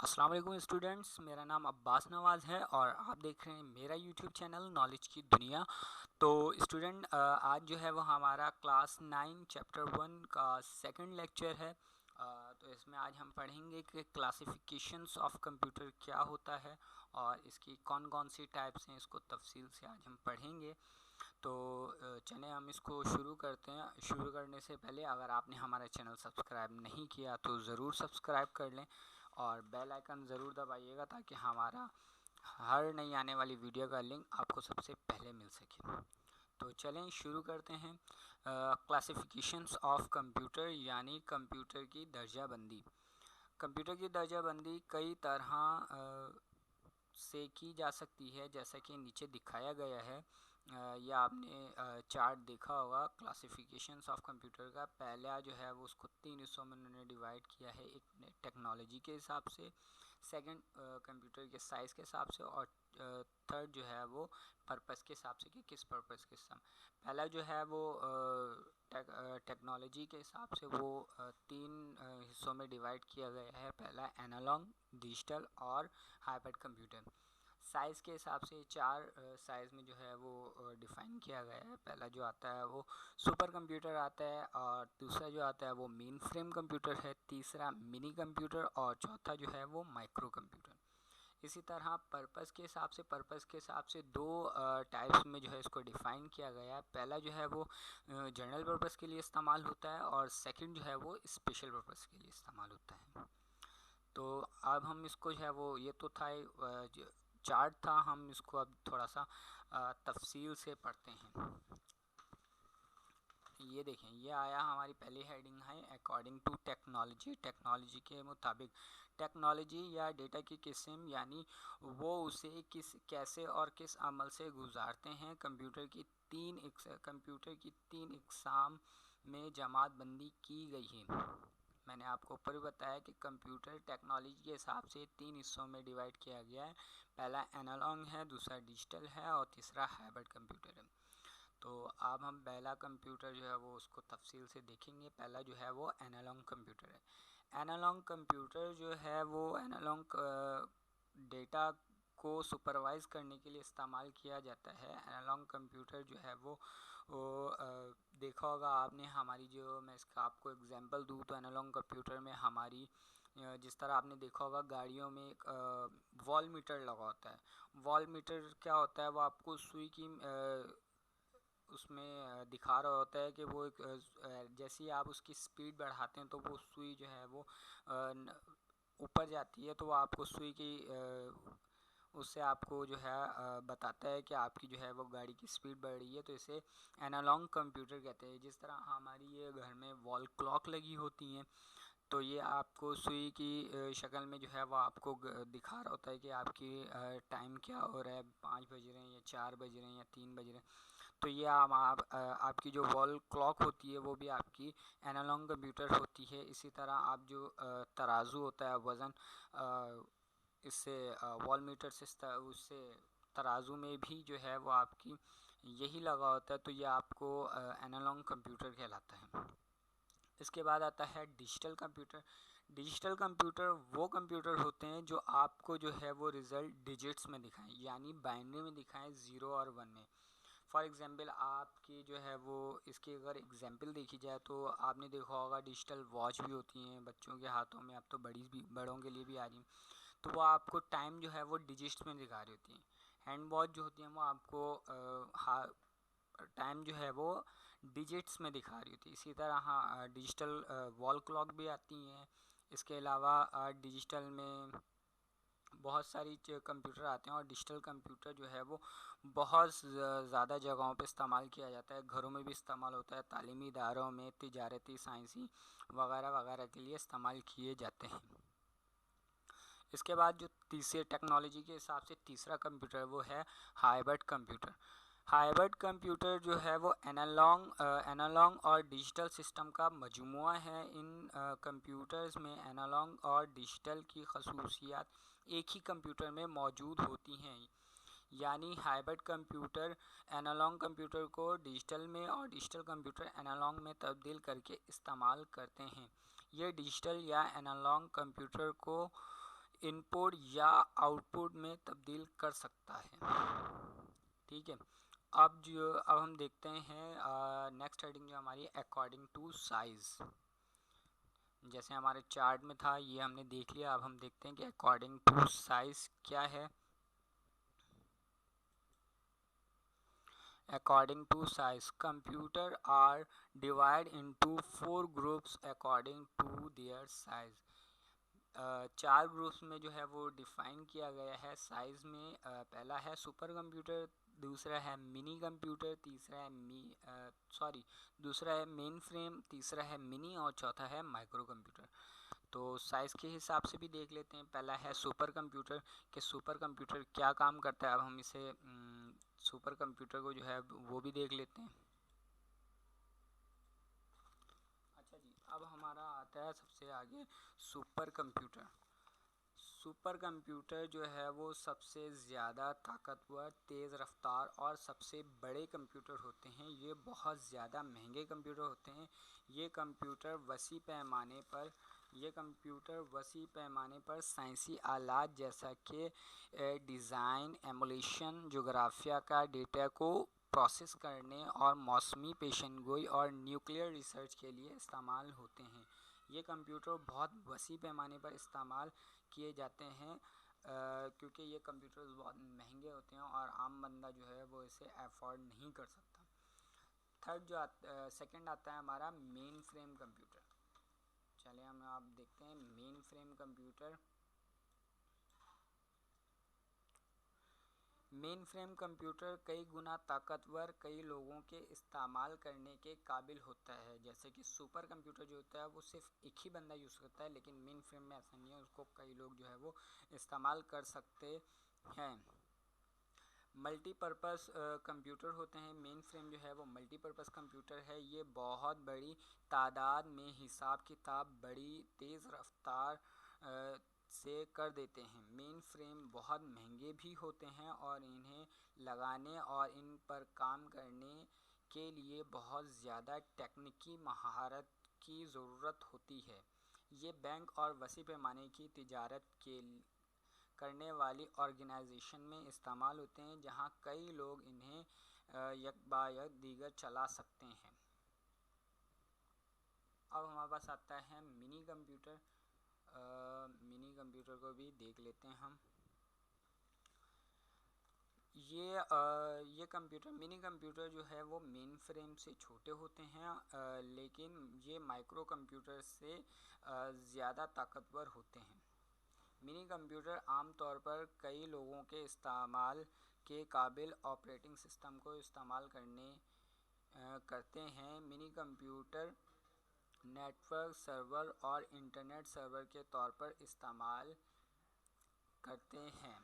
السلام علیکم اسٹوڈنٹس، میرا نام عباس نواز ہے اور آپ دیکھ رہے ہیں میرا یوٹیوب چینل نالج کی دنیا۔ تو اسٹوڈنٹ، آج جو ہے وہ ہمارا کلاس 9 چیپٹر 1 کا سیکنڈ لیکچر ہے۔ تو اس میں آج ہم پڑھیں گے کہ کلاسیفیکیشنس آف کمپیوٹر کیا ہوتا ہے اور اس کی کون کون سی ٹائپس ہیں، اس کو تفصیل سے آج ہم پڑھیں گے۔ تو چلیں ہم اس کو شروع کرتے ہیں۔ شروع کرنے سے پہلے اگر آپ نے ہمارا چینل سبسکرائب نہیں کیا تو ضرور سبسکرائب کر لیں اور بیل آئیکن ضرور دبائیے گا تاکہ ہمارا ہر نئی آنے والی ویڈیو کا لنک آپ کو سب سے پہلے مل سکے۔ تو چلیں شروع کرتے ہیں۔ کلاسیفیکیشنس آف کمپیوٹر یعنی کمپیوٹر کی درجہ بندی۔ کمپیوٹر کی درجہ بندی کئی طرح سے کی جا سکتی ہے، جیسا کہ نیچے دکھایا گیا ہے۔ یہ آپ نے چارٹ دیکھا ہوگا کلاسیفیکیشنس آف کمپیوٹر کا۔ پہلا جو ہے وہ اس کو 3 حصوں میں انہوں نے ڈیوائڈ کیا ہے، ایک ٹیکنالوجی کے حساب سے، سیکنڈ کمپیوٹر کے سائز کے حساب سے، اور تھرڈ جو ہے وہ پرپس کے حساب سے کہ کس پرپس کے حساب۔ پہلا جو ہے وہ ٹیکنالوجی کے حساب سے وہ 3 حصوں میں ڈیوائڈ کیا گیا ہے۔ پہلا اینالاگ، ڈیجیٹل اور ہائبرڈ کمپیوٹر۔ سائز کے حساب سے 4 سائز میں جو ہے وہ ڈیفائن کیا گیا ہے۔ پہلا جو آتا ہے وہ سپر کمپیوٹر آتا ہے، اور دوسرا جو آتا ہے وہ مین فریم کمپیوٹر ہے، تیسرا منی کمپیوٹر، اور چوتھا جو ہے وہ مائکرو کمپیوٹر۔ اسی طرح پرپس کے حساب سے 2 ٹائپس میں جو ہے اس کو ڈیفائن کیا گیا ہے۔ پہلا جو ہے وہ جنرل پرپس کے لیے استعمال ہوتا ہے، اور سیکنڈ جو ہے وہ اسپیشل پرپس کے لیے استعمال ہوتا ہے۔ تو اب ہم اس کو جو ہے وہ، یہ تو تھا چارٹ تھا، ہم اس کو اب تھوڑا سا تفصیل سے پڑھتے ہیں۔ یہ دیکھیں، یہ آیا ہماری پہلی ہیڈنگ ہے اکارڈنگ ٹو ٹیکنالوجی۔ ٹیکنالوجی کے مطابق ٹیکنالوجی یا ڈیٹا کی قسم، یعنی وہ اسے کیسے اور کس عمل سے گزارتے ہیں۔ کمپیوٹر کی 3 اقسام میں جماعت بندی کی گئی ہے۔ میں نے آپ کو اوپر بتایا کہ کمپیوٹر ٹیکنالوجی کے حساب سے 3 حصوں میں ڈیوائڈ کیا گیا ہے۔ پہلا اینالاگ ہے، دوسرا ڈیجیٹل ہے، اور تیسرا ہائبرڈ کمپیوٹر ہے۔ تو اب ہم پہلا کمپیوٹر جو ہے وہ اس کو تفصیل سے دیکھیں گے۔ پہلا جو ہے وہ اینالاگ کمپیوٹر ہے۔ اینالاگ کمپیوٹر جو ہے وہ اینالاگ ڈیٹا کو سپروائز کرنے کے لیے استعمال کیا جاتا ہے۔ اینالاگ کمپیوٹر جو ہے وہ دیکھا ہوگا آپ نے، ہماری جو، میں اس کا آپ کو اگزامپل دوں تو اینالاگ کمپیوٹر میں ہماری جس طرح آپ نے دیکھا ہوگا گاڑیوں میں ایک وال میٹر لگا ہوتا ہے۔ وال میٹر کیا ہوتا ہے؟ وہ آپ کو سوئی کی اس میں دکھا رہا ہوتا ہے کہ وہ ایک جیسے ہی آپ اس کی سپیڈ بڑھاتے ہیں تو وہ سوئی جو ہے وہ اوپر جاتی ہے، تو وہ آپ کو سوئی کی اس سے آپ کو جو ہے بتاتا ہے کہ آپ کی جو ہے وہ گاڑی کی سپیڈ بڑھ رہی ہے۔ تو اسے اینالاگ کمپیوٹر کہتے ہیں۔ جس طرح ہماری یہ گھر میں وال کلاک لگی ہوتی ہیں، تو یہ آپ کو سوئی کی شکل میں جو ہے وہ آپ کو دکھا رہا ہوتا ہے کہ آپ کی ٹائم کیا ہو رہا ہے، 5 بج رہے ہیں یا 4 بج رہے ہیں یا 3 بج رہے ہیں۔ تو یہ آپ کی جو وال کلاک ہوتی ہے وہ بھی آپ کی اینالاگ کمپیوٹر ہوتی ہے۔ اسی طرح آپ جو ترازو ہوتا ہے، وزن، اس سے وال میٹر سے اس سے ترازو میں بھی جو ہے وہ آپ کی یہی لگا ہوتا ہے، تو یہ آپ کو اینالاگ کمپیوٹر کہلاتا ہے۔ اس کے بعد آتا ہے ڈیجیٹل کمپیوٹر۔ ڈیجیٹل کمپیوٹر وہ کمپیوٹر ہوتے ہیں جو آپ کو جو ہے وہ ریزلٹ ڈیجٹس میں دکھائیں، یعنی بائنری میں دکھائیں، 0 اور 1 میں۔ فار ایگزامپل آپ کی جو ہے وہ، اس کی اگر ایگزامپل دیکھی جائے تو آپ نے دیکھا ہوگا ڈیجیٹل واچ بھی ہوتی ہیں بچوں کے ہاتھوں میں، اب تو بڑوں کے لیے بھی آ رہی ہیں، تو وہ آپ کو ٹائم جو ہے وہ ڈیجٹس میں دکھا رہی ہوتی ہیں۔ ہینڈ واچ جو ہوتی ہیں وہ آپ کو ٹائم جو ہے وہ ڈیجٹس میں دکھا رہی ہوتی ہے۔ اسی طرح ڈیجیٹل وال کلاک بھی آتی ہیں۔ اس کے علاوہ ڈیجیٹل میں بہت ساری کمپیوٹر آتے ہیں، اور ڈیجیٹل کمپیوٹر جو ہے وہ بہت زیادہ جگہوں پہ استعمال کیا جاتا ہے۔ گھروں میں بھی استعمال ہوتا ہے، تعلیمی اداروں میں، تجارتی، سائنسی وغیرہ وغیرہ کے لیے استعمال کیے جاتے ہیں۔ اس کے بعد جو تیسرے ٹیکنالوجی کے حساب سے تیسرا کمپیوٹر وہ ہے ہائبرڈ کمپیوٹر۔ ہائبرڈ کمپیوٹر جو ہے وہ اینالاگ اور ڈیجیٹل سسٹم کا مجموعہ ہے۔ ان کمپیوٹرز میں اینالاگ اور ڈیجیٹل کی خصوصیات ایک ہی کمپیوٹر میں موجود ہوتی ہیں، یعنی ہائبرڈ کمپیوٹر اینالاگ کمپیوٹر کو ڈیجیٹل میں اور ڈیجیٹل کمپیوٹر اینالاگ میں تبدیل کر کے استعمال کرتے ہیں۔ یہ ڈیجیٹل یا اینالاگ کمپیوٹر کو انپٹ یا آؤٹ پٹ میں تبدیل کر سکتا ہے. ٹھیک ہے. اب ہم دیکھتے ہیں نیکسٹ ہیڈنگ جو ہماری اکارڈنگ ٹو سائز. جیسے ہمارے چارٹ میں تھا یہ ہم نے دیکھ لیا. اب ہم دیکھتے ہیں کہ اکارڈنگ ٹو سائز کیا ہے. According to size, computers are divided into 4 groups according to their size. 4 groups میں جو ہے وہ ڈیفائن کیا گیا ہے سائز میں. پہلا ہے سپر کمپیوٹر, دوسرا ہے منی کمپیوٹر, دوسرا ہے مین فریم, تیسرا ہے منی اور چوتھا ہے مائکرو کمپیوٹر. تو سائز کے حساب سے بھی دیکھ لیتے ہیں. پہلا ہے سپر کمپیوٹر کہ سپر کمپیوٹر کیا کام کرتا ہے. اب ہم اسے سپر کمپیوٹر کو جو ہے وہ بھی دیکھ لیتے ہیں. اچھا جی, اب ہمارا آتا ہے سب سے آگے سپر کمپیوٹر. سپر کمپیوٹر جو ہے وہ سب سے زیادہ طاقتور, تیز رفتار اور سب سے بڑے کمپیوٹر ہوتے ہیں. یہ بہت زیادہ مہنگے کمپیوٹر ہوتے ہیں. یہ کمپیوٹر وسیع پیمانے پر سائنسی آلات جیسا کہ ڈیزائن, ایمولیشن, جغرافیہ کا ڈیٹا کو پروسیس کرنے اور موسمی پیشن گوئی اور نیوکلیئر ریسرچ کے لیے استعمال ہوتے ہیں. یہ کمپیوٹر بہت وسیع پیمانے پر استعمال کیے جاتے ہیں کیونکہ یہ کمپیوٹرز بہت مہنگے ہوتے ہیں اور عام بندہ جو ہے وہ اسے افورڈ نہیں کر سکتا. سیکنڈ آتا ہے ہمارا مین فریم کمپیوٹر. چلے ہم آپ دیکھتے ہیں مین فریم کمپیوٹر. مین فریم کمپیوٹر کئی گنا طاقتور, کئی لوگوں کے استعمال کرنے کے قابل ہوتا ہے. جیسے کہ سپر کمپیوٹر جو ہوتا ہے وہ صرف ایک ہی بندہ یوز کرتا ہے, لیکن مین فریم میں ایسا نہیں ہے, اس کو کئی لوگ جو ہے وہ استعمال کر سکتے ہیں. ملٹی پرپس کمپیوٹر ہوتے ہیں. مین فریم جو ہے وہ ملٹی پرپس کمپیوٹر ہے. یہ بہت بڑی تعداد میں حساب کتاب بڑی تیز رفتار سے کر دیتے ہیں. مین فریم بہت مہنگے بھی ہوتے ہیں اور انہیں لگانے اور ان پر کام کرنے کے لیے بہت زیادہ تکنیکی مہارت کی ضرورت ہوتی ہے. یہ بینک اور وسیع پیمانے کی تجارت کرنے والی آرگنائزیشن میں استعمال ہوتے ہیں, جہاں کئی لوگ انہیں یک بعد دیگر چلا سکتے ہیں. اب ہمارے پاس آتا ہے منی کمپیوٹر. منی کمپیوٹر کو بھی دیکھ لیتے ہیں ہم. یہ کمپیوٹر منی کمپیوٹر جو ہے وہ مین فریم سے چھوٹے ہوتے ہیں, لیکن یہ مائکرو کمپیوٹر سے زیادہ طاقتور ہوتے ہیں. منی کمپیوٹر عام طور پر کئی لوگوں کے استعمال کے قابل آپریٹنگ سسٹم کو استعمال کرتے ہیں. Mini computer network server اور انٹرنیٹ سرور کے طور پر استعمال کرتے ہیں.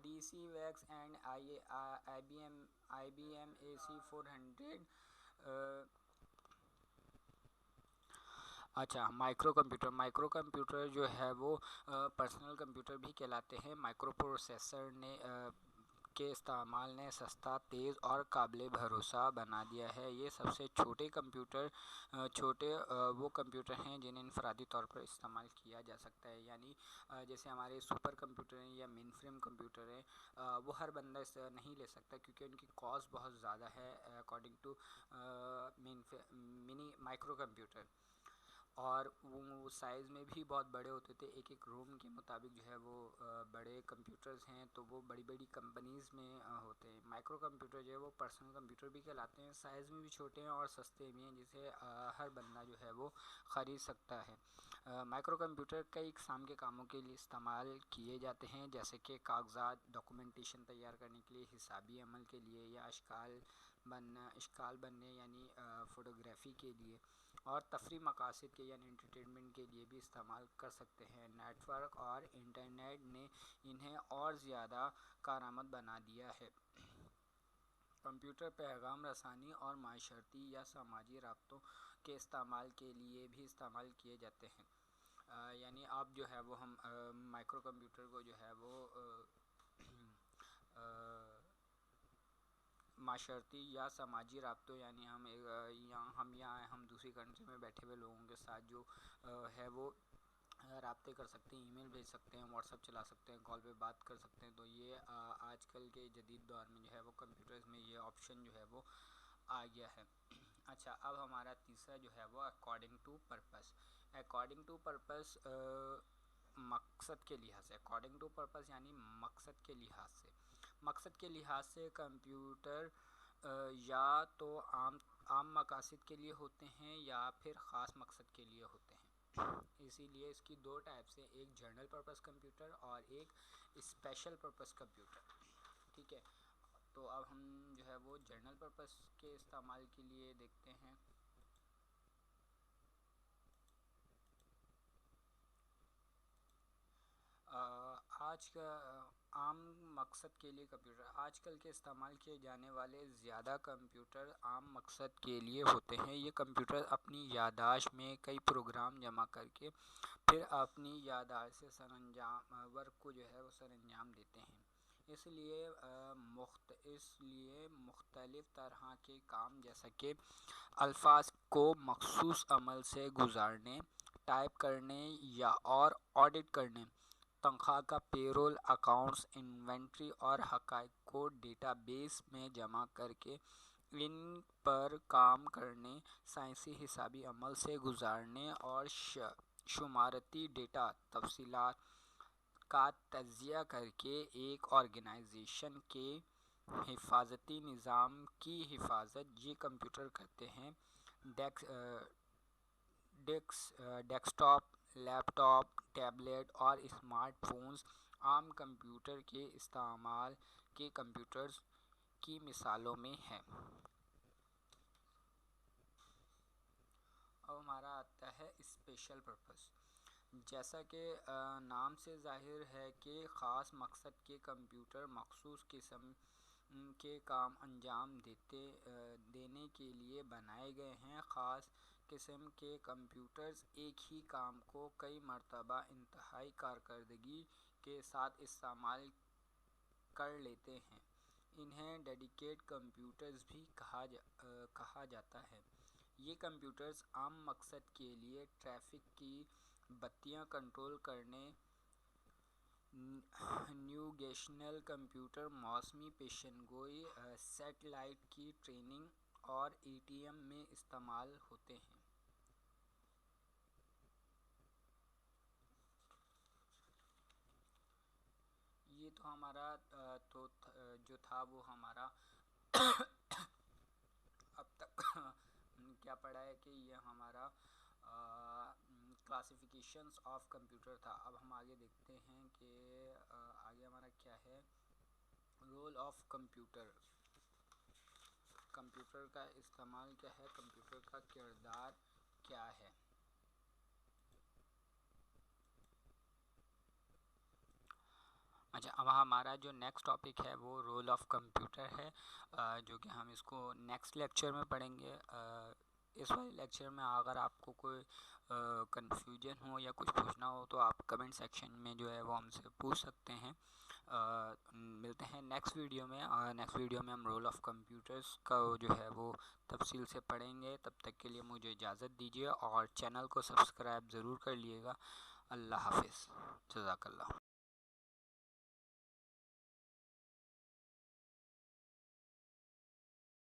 D C VAX and I B M A C 400. اچھا, مائکرو کمپیوٹر جو ہے وہ پرسنل کمپیوٹر بھی کہلاتے ہیں. مائکرو پروسیسر کے استعمال نے سستا, تیز اور قابل بھروسہ بنا دیا ہے. یہ سب سے چھوٹے وہ کمپیوٹر ہیں جنہیں انفرادی طور پر استعمال کیا جا سکتا ہے. یعنی جیسے ہمارے سپر کمپیوٹر ہیں یا مین فریم کمپیوٹر ہیں, وہ ہر بندہ اس نہیں لے سکتا کیونکہ ان کی کاسٹ بہت زیادہ ہے according to mini micro computer. اور وہ سائز میں بھی بہت بڑے ہوتے تھے. ایک روم کے مطابق جو ہے وہ بڑے کمپیوٹرز ہیں, تو وہ بڑی بڑی کمپنیز میں ہوتے ہیں. مائکرو کمپیوٹر جو ہے وہ پرسنل کمپیوٹر بھی کہلاتے ہیں. سائز میں بھی چھوٹے ہیں اور سستے بھی ہیں, جسے ہر بندہ جو ہے وہ خرید سکتا ہے. مائکرو کمپیوٹر کئی اقسام کے کاموں کے لیے استعمال کیے جاتے ہیں, جیسے کہ کاغذات, ڈاکومنٹیشن تیار کرنے کے لیے, حسابی عمل کے لیے, یا اشکال بننے یعنی فوٹوگرافی کے لیے, اور تفریح مقاصد کے یعنی انٹرٹینمنٹ کے لیے بھی استعمال کر سکتے ہیں. نیٹ ورک اور انٹرنیٹ نے انہیں اور زیادہ کارآمد بنا دیا ہے. کمپیوٹر پیغام رسانی اور معاشرتی یا سماجی رابطوں کے استعمال کے لیے بھی استعمال کیے جاتے ہیں. یعنی اب جو ہے وہ ہم مائکرو کمپیوٹر کو جو ہے وہ معاشرتی یا سماجی رابطوں, یعنی ہم دوسری کنٹری میں بیٹھے ہوئے لوگوں کے ساتھ جو ہے وہ رابطے کر سکتے ہیں، ای میل بھیج سکتے ہیں، واٹس ایپ چلا سکتے ہیں، کال پہ بات کر سکتے ہیں. تو یہ آج کل کے جدید دور میں جو ہے وہ کمپیوٹرز میں یہ آپشن جو ہے وہ آ گیا ہے. اچھا، اب ہمارا تیسرا جو ہے وہ according to purpose. According to purpose مقصد کے لحاظ سے، اکارڈنگ ٹو پرپس یعنی مقصد کے لحاظ سے. مقصد کے لحاظ سے کمپیوٹر یا تو عام مقاصد کے لیے ہوتے ہیں یا پھر خاص مقصد کے لیے ہوتے ہیں. اسی لیے اس کی دو ٹائپس ہیں، ایک جنرل پرپس کمپیوٹر اور ایک اسپیشل پرپس کمپیوٹر. ٹھیک ہے، تو اب ہم جو ہے وہ جنرل پرپس کے استعمال کے لیے دیکھتے ہیں. آج کا عام مقصد کے لیے کمپیوٹر. آج کل کے استعمال کیے جانے والے زیادہ کمپیوٹر عام مقصد کے لیے ہوتے ہیں. یہ کمپیوٹر اپنی یادداشت میں کئی پروگرام جمع کر کے پھر اپنی یادداشت سے ورک کو جو ہے وہ سر انجام دیتے ہیں. اس لیے مختلف طرح کے کام جیسا کہ الفاظ کو مخصوص عمل سے گزارنے، ٹائپ کرنے یا اور آڈٹ کرنے، تنخواہ کا پیرول، اکاؤنٹس، انوینٹری اور حقائق کو ڈیٹا بیس میں جمع کر کے ان پر کام کرنے، سائنسی حسابی عمل سے گزارنے اور شمارتی ڈیٹا تفصیلات کا تجزیہ کر کے ایک آرگنائزیشن کے حفاظتی نظام کی حفاظت یہ کمپیوٹر کرتے ہیں. ڈیسک ٹاپ، لیپ ٹاپ، ٹیبلیٹ اور اسمارٹ فونز عام کمپیوٹر کے استعمال کے کمپیوٹرز کی مثالوں میں ہیں. اب ہمارا آتا ہے اسپیشل پرپس. جیسا کہ نام سے ظاہر ہے کہ خاص مقصد کے کمپیوٹر مخصوص قسم کے کام انجام دینے کے لیے بنائے گئے ہیں. خاص قسم کے کمپیوٹرز ایک ہی کام کو کئی مرتبہ انتہائی کارکردگی کے ساتھ استعمال کر لیتے ہیں. انہیں ڈیڈیکیٹ کمپیوٹرز بھی کہا جاتا ہے. یہ کمپیوٹرز عام مقصد کے لیے ٹریفک کی بتیاں کنٹرول کرنے، نیویگیشنل کمپیوٹر، موسمی پیشن گوئی، سیٹلائٹ کی ٹریننگ اور اے ٹی ایم میں استعمال ہوتے ہیں. یہ تو ہمارا جو تھا وہ ہمارا اب تک کیا پڑھا ہے کہ یہ ہمارا کلاسیفیکیشنز آف کمپیوٹر تھا. اب ہم آگے دیکھتے ہیں کہ آگے ہمارا کیا ہے. Role of computer. کمپیوٹر کا استعمال کیا ہے، کمپیوٹر کا کردار کیا ہے. اچھا، اب ہمارا جو نیکسٹ ٹاپک ہے وہ رول آف کمپیوٹر ہے، جو کہ ہم اس کو نیکسٹ لیکچر میں پڑھیں گے. اس والے لیکچر میں اگر آپ کو کوئی کنفیوژن ہو یا کچھ پوچھنا ہو تو آپ کمنٹ سیکشن میں جو ہے وہ ہم سے پوچھ سکتے ہیں. ملتے ہیں نیکسٹ ویڈیو میں، اور نیکسٹ ویڈیو میں ہم رول آف کمپیوٹرز کا جو ہے وہ تفصیل سے پڑھیں گے. تب تک کے لیے مجھے اجازت دیجیے اور چینل کو سبسکرائب ضرور کر لیے گا. اللہ حافظ. جزاک اللہ.